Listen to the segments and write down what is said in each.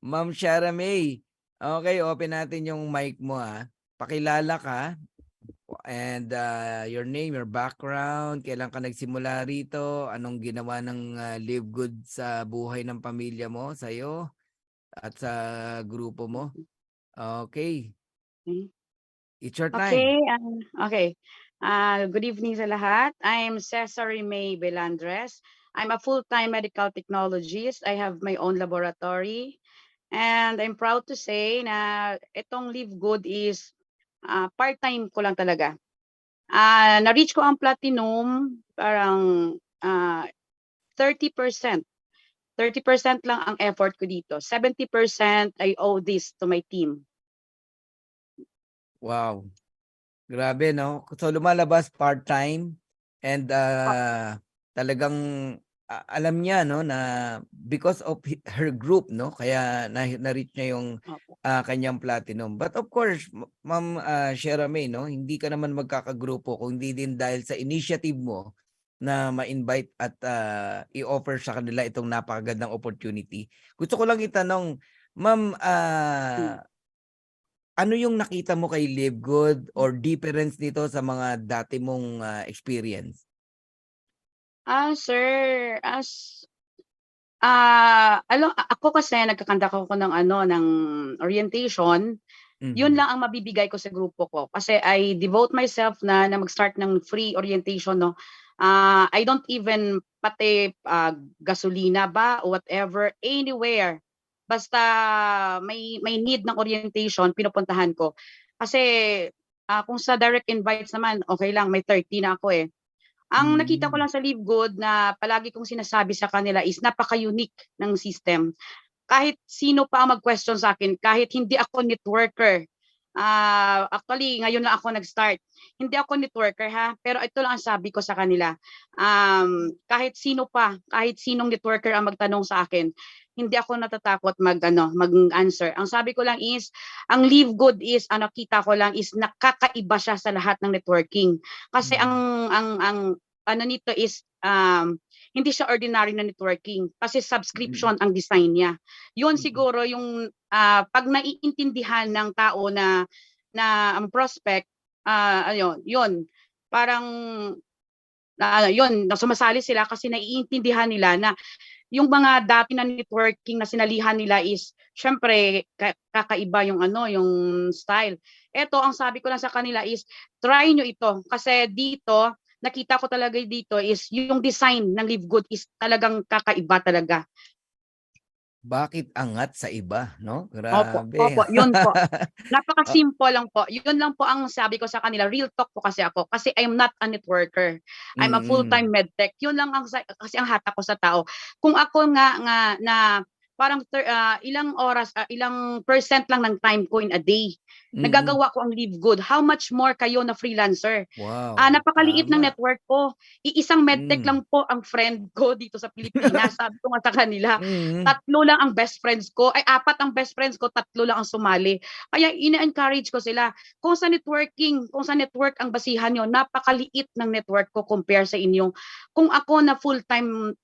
Ma'am Shara May. Okay, open natin yung mic mo, Pakilala ka and, your name, your background, kailan ka nagsimula rito, anong ginawa ng, Live Good sa buhay ng pamilya mo, sa'yo, at sa grupo mo. Okay, Hmm. it's your time. Okay, okay. Good evening sa lahat. I'm Cesare May Belandres. I'm a full-time medical technologist. I have my own laboratory. And I'm proud to say na itong Live Good is part-time ko lang talaga. Na-reach ko ang platinum parang 30%. 30% lang ang effort ko dito. 70% I owe this to my team. Wow, grabe 'no? So lumalabas part-time and, talagang alam niya 'no na because of her group 'no kaya na-reach niya yung, Opo. kanyang platinum. But of course, Ma'am, Shera May 'no, hindi ka naman magkakagrupo kung hindi din dahil sa initiative mo na ma-invite at, i-offer sa kanila itong napakagandang opportunity. Gusto ko lang itanong, Ma'am, Hmm. ano yung nakita mo kay Live Good or difference nito sa mga dati mong, experience? Sir, ako kasi nagkakandak ako ng ng orientation, yun Mhm. lang ang mabibigay ko sa grupo ko. Kasi I devote myself na mag-start ng free orientation 'no. I don't even pati, gasolina ba o whatever, anywhere, basta may need ng orientation pinupuntahan ko. Kasi, kung sa direct invites naman okey lang, may 30 na ako, eh. Ang nakita ko Hmm. lang sa Live Good na palagi kong sinasabi sa kanila is napaka-unique ng system. Kahit sino pa ang mag-question sa'kin, kahit hindi ako networker. Actually ngayon lang ako nag-start. Hindi ako networker ha, pero ito lang ang sabi ko sa kanila, kahit sino pa, kahit sinong networker ang magtanong sa akin, hindi ako natatakot mag-answer. Ang sabi ko lang is, ang Live Good is, ang nakita ko lang is nakakaiba siya sa lahat ng networking. Kasi Mm. ang ano nito is, hindi siya ordinary na networking kasi Mm. subscription ang design niya. Yun Mm. siguro yung, 'pag naiintindihan ng tao na ang prospect, ayun, yun parang yun na sumasali sila kasi naiintindihan nila na yung mga dati na networking na sinalihan nila is siyempre kakaiba yung yung style. Eto ang sabi ko lang sa kanila is, try niyo ito kasi dito nakita ko talaga dito is yung design ng Live Good is talagang kakaiba talaga. Bakit angat sa iba 'no? Opo, Grabe. opo, yun po. Ah, Napaka-simple lang po. Yun lang po ang sabi ko sa kanila, real talk po kasi ako. Kasi I'm not a networker. I'm a full-time mm. medtech. Yun lang ang kasi ang hatak ko sa tao. Kung ako nga na parang ilang oras, ilang percent lang ng time ko in a day, Mm. nagagawa ko ang Live Good. How much more kayo na freelancer? Wow, Napakaliit ng tama. network ko. Iisang medtech Hmm. lang po ang friend ko dito sa Pilipinas. Sabi ko nga sa kanila, Mm. 3 lang ang best friends ko, ay 4 ang best friends ko, 3 lang ang sumali. Kaya ina-encourage ko sila, kung sa networking, kung sa network ang basihan niyo, napakaliit ng network ko compare sa inyo. Kung ako na full-time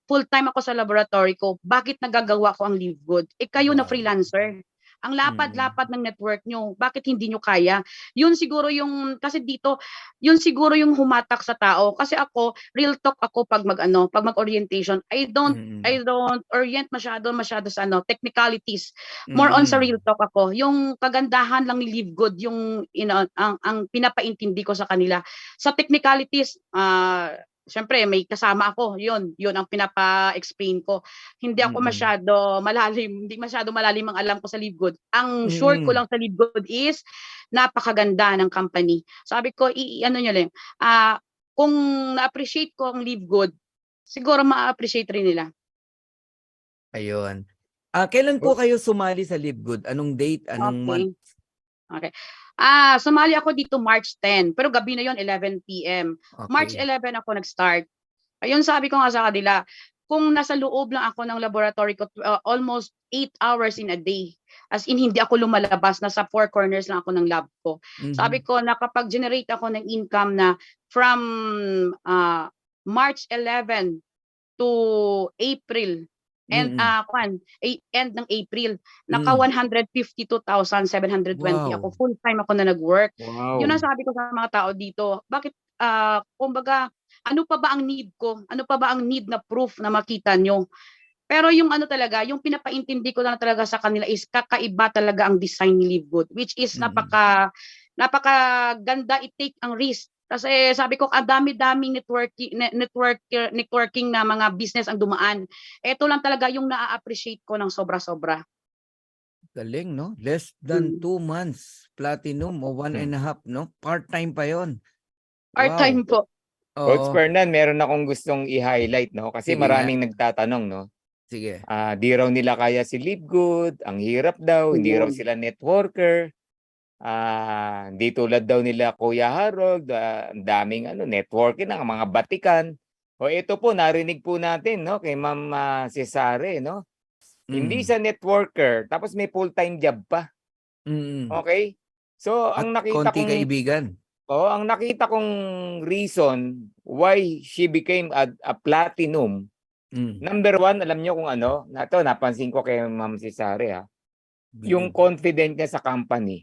ako sa laboratory ko, bakit nagagawa ko ang Live Good? Eh, kayo na Wow. freelancer. Ang Mm. lapad-lapad ng network niyo, bakit hindi niyo kaya? Yun siguro yung kasi dito, yun siguro yung humatak sa tao. Kasi ako, real talk ako 'pag pag mag-orientation, Mm. I don't orient masyado sa technicalities. More on sa real Mm. talk ako. Yung kagandahan lang ni Live Good yung ang pinapaintindi ko sa kanila. Sa technicalities, siyempre may kasama ako, yun ang pinapa-explain ko. Mm. Hindi masyado malalim ang alam ko sa Live Good. Ang sure ko Mm. lang sa Live Good is napakaganda ng company. Sabi ko i-ano niyo lang, kung na-appreciate ko ang Live Good, siguro maa-appreciate rin nila. Ayun. Kailan po kayo sumali sa Live Good? Anong date, anong month? Okay, okay. Sumali ako dito March 10, pero gabi na yon 11 PM. March Okey. 11 ako nag-start. Ayun sabi ko nga sa kanila, kung nasa loob lang ako ng laboratory ko, almost 8 hours in a day. As in hindi ako lumalabas, nasa four corners lang ako ng lab ko. Sabi Mhm. ko nakapag-generate ako ng income na from, March 11 to April. And Mm. end ng April, naka Mm. 152,720 ako. Wow. Full time ako na nag-work. Yun ang Wow. sabi ko sa mga tao dito. Bakit kumbaga, ano pa ba ang need ko? Ano pa ba ang need na proof na makita nyo? Pero yung ano talaga, yung pinapaintindi ko lang talaga sa kanila is kakaiba talaga ang design ni Live Good, which is Mm. napakaganda i-take ang risk. Kasi sabi ko, ang dami-daming networking na mga business ang dumaan. Ito lang talaga yung na-appreciate ko ng sobra-sobra. Galing, no? Less than Mm. 2 months, platinum o 1.5, no? Part-time pa yon. Part-time Wow. po. Coach Oo. Fernan, meron akong gustong i-highlight, no? Kasi Sige nga. maraming nagtatanong, no? Sige. Di raw nila kaya si Live Good, ang hirap daw, hindi raw Ayun. sila networker. Hindi tulad daw nila Kuya Harold, ang daming networking ng mga batikan. O ito po, narinig po natin, no, kay Ma'am Cesare, no? Hindi Mm. sa networker, tapos may full-time job pa. Mm. Okay? So, At ang nakita konti kong kaibigan. reason why she became a platinum. Mm. Number one, alam niyo kung ano? Napansin ko kay Ma'am Cesare, yung Believe. confident niya sa company.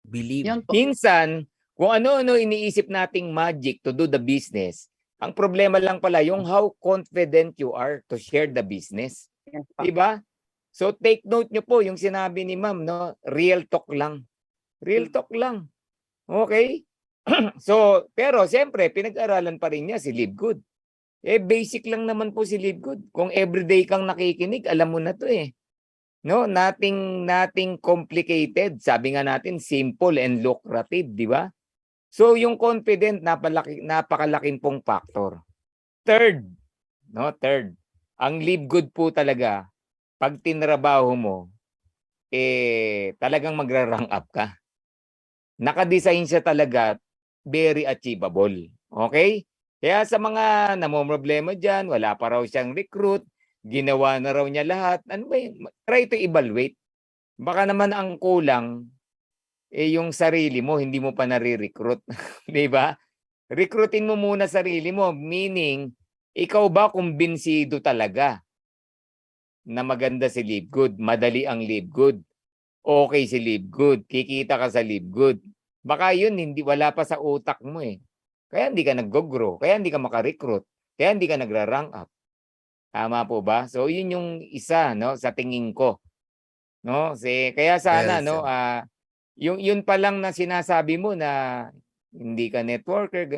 Believe. Yun po. Minsan, kung ano-ano iniisip nating magic to do the business, ang problema lang pala yung how confident you are to share the business. Yes po. Diba? So take note nyo po yung sinabi ni Ma'am, no? Real talk lang. Real talk lang. Okay? So, pero siyempre, pinag-aralan pa rin niya si Live Good. Basic lang naman po si Live Good. Kung everyday kang nakikinig, alam mo na to eh. No, nothing complicated. Sabi nga natin, simple and lucrative, di ba? So, yung confident, napakalaking pong factor. Third, ang Live Good po talaga, pag tinrabaho mo, talagang magra-rank up ka. Nakadesign siya talaga, very achievable. Okay? Kaya sa mga namomroblema dyan, wala pa raw siyang recruit, ginawa na raw niya lahat, ano ba yun? Try to evaluate. Baka naman ang kulang, yung sarili mo, hindi mo pa nare-recruit. Di ba? Recruitin mo muna sarili mo, meaning, ikaw ba kumbinsido talaga na maganda si Live Good, madali ang Live Good, okay si Live Good, kikita ka sa Live Good. Baka yun, wala pa sa utak mo eh. Kaya hindi ka nag-grow, kaya hindi ka maka-recruit, kaya hindi ka nagra-rank up. Tama po ba? So yun yung isa, no, sa tingin ko. No, kaya sana, Well no, said. yun pa lang na sinasabi mo na hindi ka networker,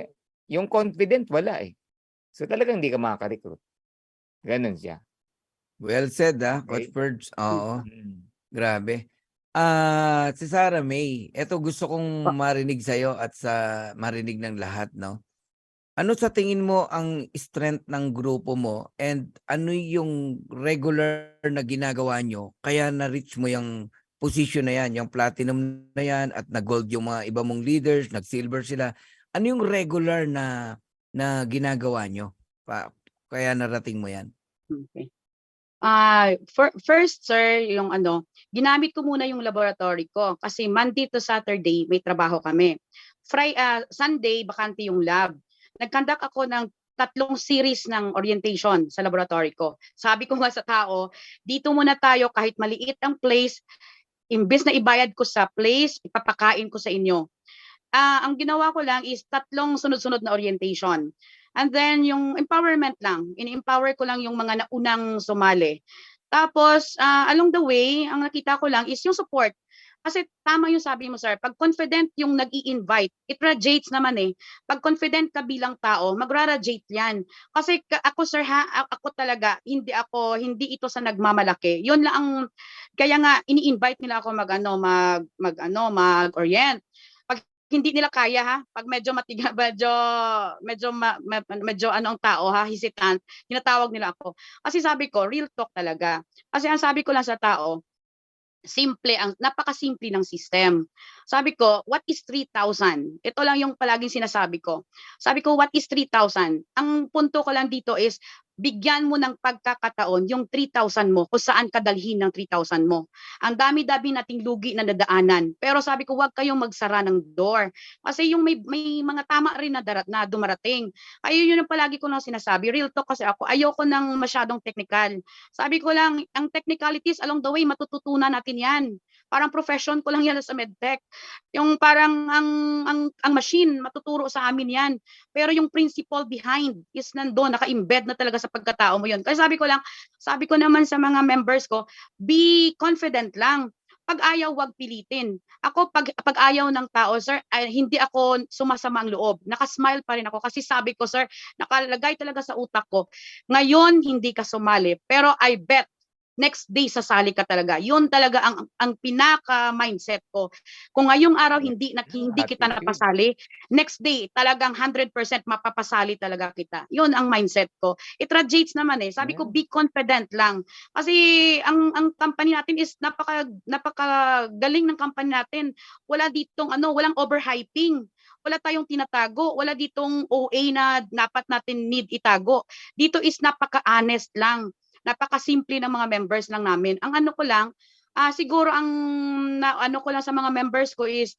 yung confident wala eh. So talagang hindi ka makaka-recruit. Ganun siya. Well said, Coach Okay? Ferds. Oo. Mm. Grabe. Si Sarah May, eto gusto kong marinig sa'yo at sa marinig ng lahat, no? Ano sa tingin mo ang strength ng grupo mo and ano yung regular na ginagawa nyo kaya na-reach mo yung position na yan, yung platinum na yan at nag-gold yung mga iba mong leaders, nag-silver sila. Ano yung regular na ginagawa nyo? Kaya narating mo yan? Okay. First sir, yung ginamit ko muna yung laboratory ko kasi Monday to Saturday may trabaho kami. Sunday bakante yung lab. Nag-conduct ako ng 3 series ng orientation sa laboratory ko. Sabi ko nga sa tao, dito muna tayo kahit maliit ang place, imbes na ibayad ko sa place, ipapakain ko sa inyo. Ang ginawa ko lang is 3 sunod-sunod na orientation. And then yung empowerment lang, in-empower ko lang yung mga naunang sumali. Tapos along the way, ang nakita ko lang is yung support. Kasi tama yung sabi mo sir, pag confident yung nag-i-invite, it radiates naman eh. Pag confident ka bilang tao, magra-radiate yan. Kasi ako sir ako talaga, hindi ito sa nagmamalaki. Yun lang ang, kaya nga ini-invite nila ako mag-orient. Hindi nila kaya pag medyo matiga, medyo ang tao hesitant, tinatawag nila ako. Kasi sabi ko, real talk talaga. Kasi ang sabi ko lang sa tao, napakasimple ng system. Sabi ko, what is 3,000? Ito lang yung palaging sinasabi ko. Sabi ko, what is 3,000? Ang punto ko lang dito is, bigyan mo ng pagkakataon yung 3,000 mo kung saan kadalhin ng 3,000 mo. Ang dami-dami nating lugi na nadaanan. Pero sabi ko, huwag kayong magsara ng door. Kasi yung may mga tama rin na dumarating. Kaya yun ang palagi ko lang sinasabi. Real talk kasi ako, ayoko ng masyadong technical. Sabi ko lang, ang technicalities along the way, matututunan natin yan. Parang profession ko lang yan sa medtech. Yung parang ang machine, matuturo sa amin yan. Pero yung principle behind is nandoon, naka-embed na talaga sa pagkatao mo yun. Kaya sabi ko naman sa mga members ko, be confident lang. Pag ayaw, wag pilitin. Ako, pag ayaw ng tao, sir, hindi ako sumasama ang loob. Nakasmile pa rin ako kasi sabi ko, sir, nakalagay talaga sa utak ko, ngayon hindi ka sumali, pero I bet next day sasali ka talaga. Yun talaga ang pinaka mindset ko. Kung ngayong araw hindi kita Attitude. napasali, next day talagang 100% mapapasali talaga kita. Yun ang mindset ko. It radiates naman eh. Sabi ko, be confident lang. Kasi ang company natin is napaka galing ng company natin. Wala ditong walang overhyping. Wala tayong tinatago, wala ditong OA na dapat natin need itago. Dito is napaka-honest lang. Napakasimple ng mga members lang namin. Ang ano ko lang, siguro ang ano ko lang sa mga members ko is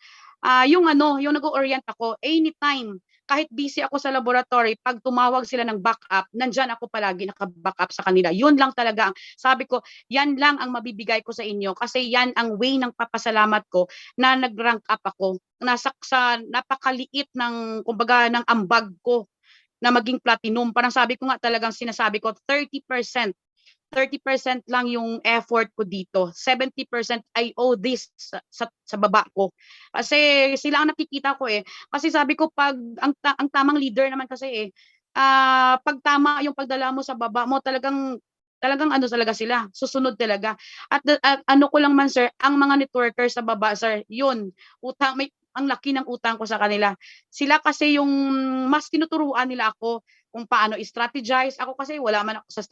yung nag-o-orient ako anytime. Kahit busy ako sa laboratory, pag tumawag sila ng backup, nandyan ako palagi naka-backup sa kanila. Yun lang talaga. Sabi ko, yan lang ang mabibigay ko sa inyo kasi yan ang way ng papasalamat ko na nag-rank up ako. Nasa sa napakaliit ng kumbaga ng ambag ko na maging platinum. Parang sabi ko nga talagang sinasabi ko 30% lang yung effort ko dito. 70% I owe this sa baba ko. Kasi sila ang nakikita ko eh. Kasi sabi ko pag ang tamang leader naman kasi pag tama yung pagdala mo sa baba mo, talagang talaga sila, susunod talaga. At ano ko lang man sir, ang mga networkers sa baba sir, yun, ang laki ng utang ko sa kanila. Sila kasi yung mas tinuturuan nila ako kung paano i-strategize. Ako kasi wala man ako sa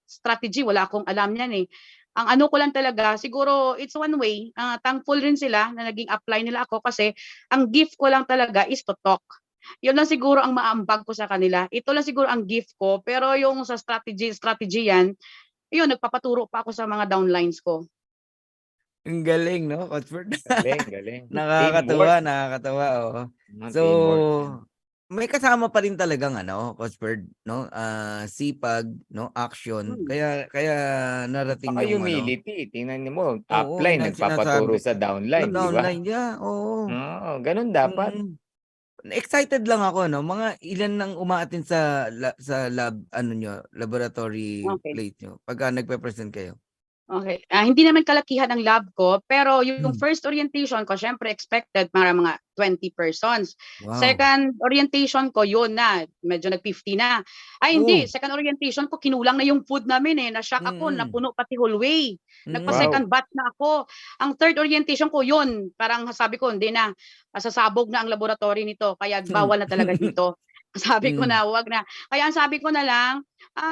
strategy, wala akong alam niyan eh. Ang ano ko lang talaga, siguro it's one way, thankful rin sila na naging apply nila ako kasi ang gift ko lang talaga is to talk. Yun lang siguro ang maambag ko sa kanila. Ito lang siguro ang gift ko, pero yung sa strategy yan, yun, nagpapaturo pa ako sa mga downlines ko. Ang galing, no, Coach Bert? Galing. Nakakatuwa, Teamwork. oo. So, Teamwork. may kasama pa rin talagang Coach Bert, no? Sipag, no, action. Kaya narating Saka yung humility. Tingnan niyo mo, oo, upline yun ang nagpapaturo sinasabi sa ko. downline, di ba? Downline, yeah, oo. Oo, ganun dapat. Excited lang ako, no? Mga ilan nang umaattend sa lab, laboratory Okay. plate nyo pagka nagpe-present kayo. Okay. Hindi naman kalakihan ang lab ko, pero yung first orientation ko, syempre expected para mga 20 persons. Wow. Second orientation ko, yun na, medyo nag-50 na. Hindi, second orientation ko, kinulang na yung food namin eh. Na-shock ako, napuno pati hallway. Nagpa-second batch na ako. Ang third orientation ko, yun, parang sabi ko, hindi na, sasabog na ang laboratory nito, kaya bawal na talaga dito. Sabi ko na, wag na. Kaya ang sabi ko na lang,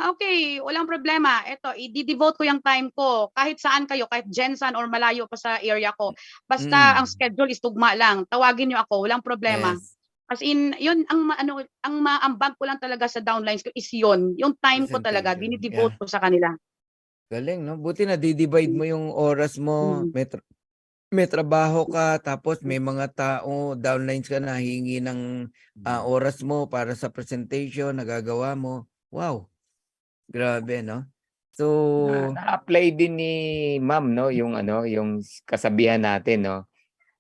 okay, walang problema. Ito, i-devote ko yung time ko. Kahit saan kayo, kahit Jensen or malayo pa sa area ko. Basta ang schedule is tugma lang. Tawagin niyo ako, walang problema. Yes. As in, yun, ang maambag ko lang talaga sa downlines ko is yun. Yung time ko talaga, Presentation, dinidevote ko sa kanila. Galing, no? Buti na di-divide mo yung oras mo. May trabaho ka, tapos may mga tao, downlines ka na, hingi ng oras mo para sa presentation, nagagawa mo. Wow. Grabe, no? So, Na-apply din ni Ma'am, no, yung yung kasabihan natin, no,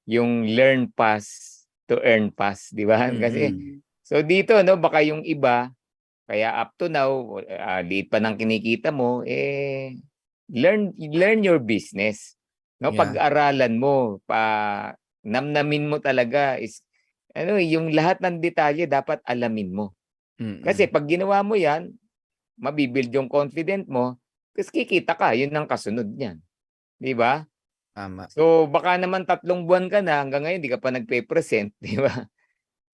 yung learn fast to earn fast, di ba? Kasi so dito, no, baka yung iba kaya up to now liit pa ng kinikita mo, learn your business, no? Yeah. Pag-aralan mo, namnamin mo talaga is yung lahat ng detalye dapat alamin mo. Kasi pag ginawa mo 'yan, mabibuild yung confident mo, kasi kikita ka, yun ang kasunod niyan. Di ba? Tama. So baka naman 3 buwan ka na, hanggang ngayon di ka pa nagpe-present, di ba?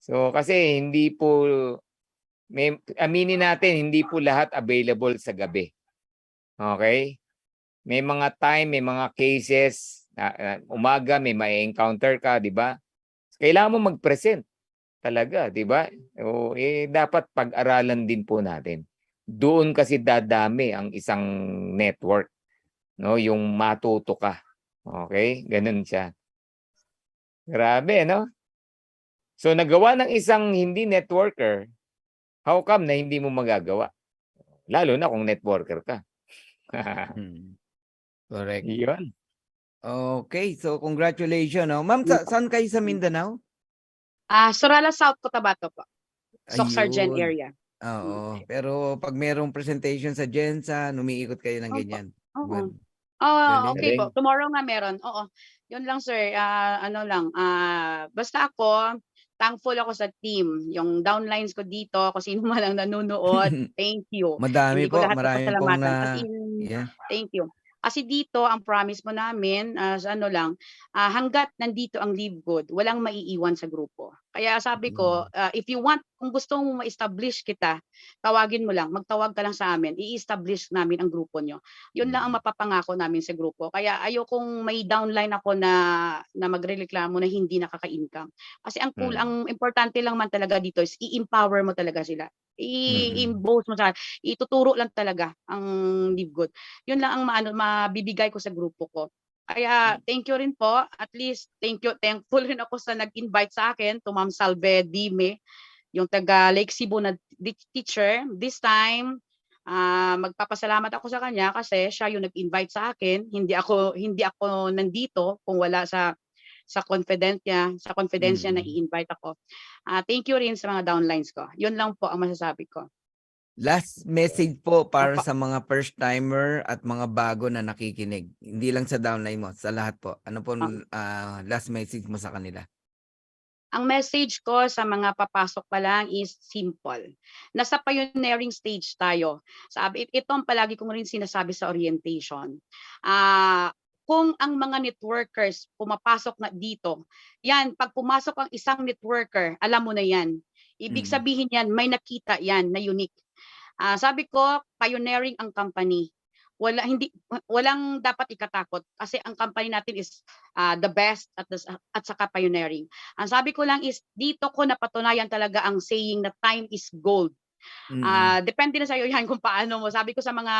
So kasi hindi po, aminin natin, hindi po lahat available sa gabi. Okay? May mga time, may mga cases, umaga may ma-encounter ka, di ba? Kailangan mo mag-present talaga, di ba? O, dapat pag-aralan din po natin. doon kasi dadami ang isang network, no? Yung matuto ka. Okay? Ganun siya. Grabe, no? So nagawa ng isang hindi networker, how come na hindi mo magagawa? Lalo na kung networker ka. Correct. Yun. Okay, so congratulations. No? Ma'am, saan kayo sa Mindanao? Sorala South Cotabato po. Soxargen Ayun. area. Oo. Pero pag merong presentation sa Jensen, umiikot kayo ng Opo. ganyan. Oo. Good. Okay po. Galing. Tomorrow nga meron. Oo. Yun lang sir. Ano lang. Basta ako, thankful ako sa team. Yung downlines ko dito, kung sino man ang nanonood, thank you. Madami Hindi ko po. lahat Marami pong pasalamatan. As in, yeah. thank you. Kasi dito, ang promise mo namin, ano lang, hanggat nandito ang Live Good, walang maiiwan sa grupo. Kaya sabi ko, if you want, kung gusto mo ma-establish kita, tawagin mo lang, magtawag ka lang sa amin, i-establish namin ang grupo nyo. Yun lang ang mapapangako namin sa grupo. Kaya ayokong may downline ako na magrereklamo na hindi nakaka-income. Kasi ang ang importante lang man talaga dito is i-empower mo talaga sila. I-impose mo sa ituturo lang talaga ang Live Good. Yun lang ang mabibigay ko sa grupo ko. Kaya thank you rin po. At least thankful rin ako sa nag-invite sa akin to Ma'am Salve Dime, yung taga Lake Cebu na teacher. This time, magpapasalamat ako sa kanya kasi siya yung nag-invite sa akin. Hindi ako nandito kung wala sa confidence niya na i-invite ako. Thank you rin sa mga downlines ko. Yun lang po ang masasabi ko. Last message po para Opo. sa mga first timer at mga bago na nakikinig. Hindi lang sa downline mo, sa lahat po. Ano po last message mo sa kanila? Ang message ko sa mga papasok pa lang is simple. Nasa pioneering stage tayo. Ito ang palagi kong rin sinasabi sa orientation. Kung ang mga networkers pumapasok na dito, yan, pag pumasok ang isang networker, alam mo na yan. Ibig sabihin yan, may nakita yan na unique. Sabi ko, pioneering ang company. Walang dapat ikatakot kasi ang company natin is the best at saka pioneering. Ang sabi ko lang is dito ko napatunayan talaga ang saying na time is gold. Depende na sa iyo yan kung paano mo. Sabi ko sa mga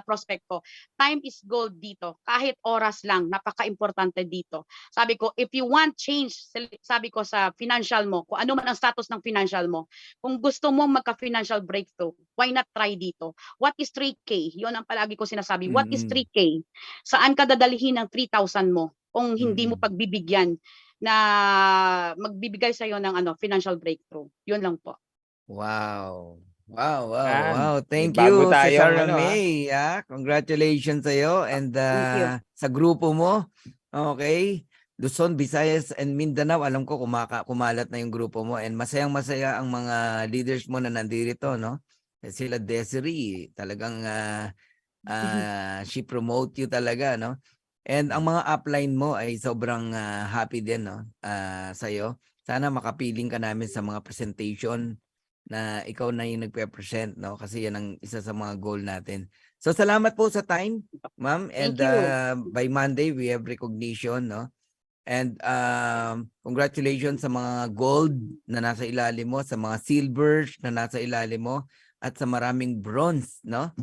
prospect ko, time is gold dito. Kahit oras lang, napaka-importante dito. Sabi ko, if you want change, sabi ko sa financial mo, kung ano man ang status ng financial mo, kung gusto mo magka-financial breakthrough, why not try dito? What is 3K? Yun ang palagi ko sinasabi. What is 3K? Saan ka dadalhin ng 3,000 mo kung hindi mo pagbibigyan na magbibigay sa iyo ng financial breakthrough? Yun lang po. Wow. Wow. Thank Bago you, si tayong Sarah May. Congratulations sa iyo and Thank you. sa grupo mo. Okay. Luzon, Visayas, and Mindanao. Alam ko kumalat na yung grupo mo and masayang-masaya ang mga leaders mo na nandito, no? Sila Desiree, talagang she promote you talaga, no? And ang mga upline mo ay sobrang happy din, no? Sa iyo. Sana makapiling ka namin sa mga presentation na ikaw na yung nagpe-present, no? Kasi yan ang isa sa mga goal natin. So salamat po sa time, ma'am. And Thank you. by Monday we have recognition, no? And congratulations sa mga gold na nasa ilalim mo, sa mga silvers na nasa ilalim mo, at sa maraming bronze, no?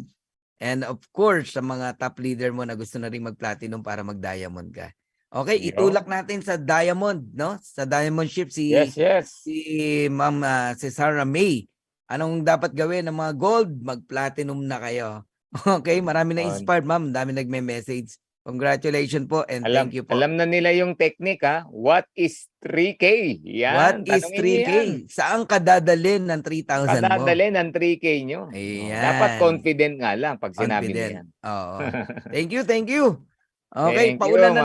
And of course, sa mga top leader mo na gusto na rin mag-platinum para mag-diamond ka. Okay, itulak natin sa diamond, no? Sa diamond ship si Ma'am si Sarah May. Anong dapat gawin ng mga gold? Mag-platinum na kayo. Okay, marami na inspired, ma'am. Dami nagme-message. Congratulations po and thank you po. Alam na nila yung technique, ha? What is 3K? Yan, What is 3K? yan. Saan ka dadalhin ng 3,000 mo? Kadadalhin ng 3K nyo. Ayan. Dapat confident nga lang pag sinabi Confident. niyan. Oo. Thank you. Okay, Thank you, paulan na